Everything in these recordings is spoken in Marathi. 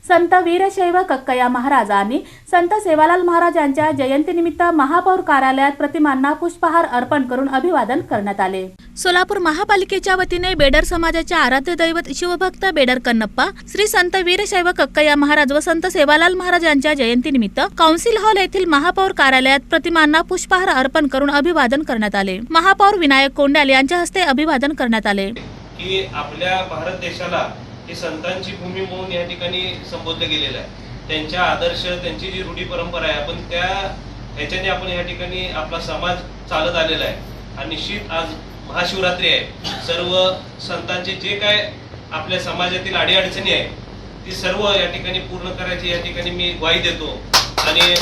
संत वीरशैव कक्कया महाराजांनी संत सेवालाल महाराज यांच्या जयंतीनिमित्त महापौर कार्यालयात प्रतिमांना पुष्पहार अर्पण करून अभिवादन करण्यात आले। सोलापूर महापालिकेच्या वतीने बेडर समाजाचे आराध्य दैवत शिवभक्त बेडर कन्नप्पा श्री संत वीरशैव कक्कया महाराज व संत सेवालाल महाराज यांच्या जयंतीनिमित्त काउन्सिल हॉल येथील महापौर कार्यालयात प्रतिमांना पुष्पहार अर्पण करून अभिवादन करण्यात आले। महापौर विनायक कोंडाल यांच्या हस्ते अभिवादन करण्यात आले। की आपल्या भारत देशाला ही संतांची भूमी म्हणून या ठिकाणी संबोधलं गेलेलं आहे। त्यांच्या आदर्श, त्यांची जी रूढी परंपरा आहे, आपण त्या ह्याच्याने आपण या ठिकाणी आपला समाज चालत आलेला आहे। आणि निश्चित आज महाशिवरात्री आहे। सर्व संतांचे जे काय आपल्या समाजातील अडीअडचणी आहे ती सर्व या ठिकाणी पूर्ण करायची या ठिकाणी मी ग्वाही देतो। आणि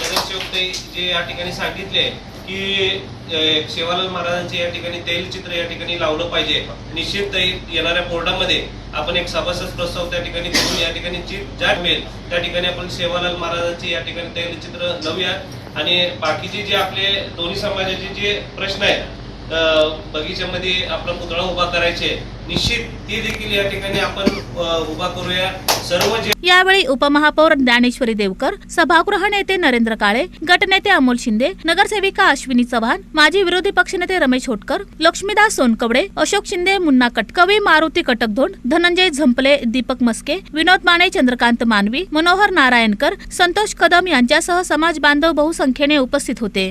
नगरसेवक जे या ठिकाणी सांगितले की सेवालाल महाराजांचे या ठिकाणी तैलचित्र या ठिकाणी लावलं पाहिजे। निश्चित येणाऱ्या बोर्डामध्ये आपण एक सभासद प्रस्ताव त्या ठिकाणी करून या ठिकाणी ज्या मिळेल त्या ठिकाणी आपण सेवालाल महाराजांचे या ठिकाणी तैलचित्र लावूया। आणि बाकीचे जे आपले दोन्ही समाजाचे जे प्रश्न आहेत, बगीच्यामध्ये आपला पुतळा उभा करायचे, निश्चित ती देखील या ठिकाणी आपण उभा करूया। सर्व जे यावेळी उपमहापौर ज्ञानेश्वरी देवकर, सभागृह नेते नरेंद्र काळे, गटनेते अमोल शिंदे, नगरसेविका अश्विनी चव्हाण, माजी विरोधी पक्षनेते रमेश होटकर, लक्ष्मीदास सोनकवडे, अशोक शिंदे, मुन्ना कटकवी, मारुती कटकधोंड, धनंजय झंपले, दीपक मस्के, विनोद माने, चंद्रकांत मानवी, मनोहर नारायणकर, संतोष कदम यांच्यासह समाज बांधव बहुसंख्येने उपस्थित होते।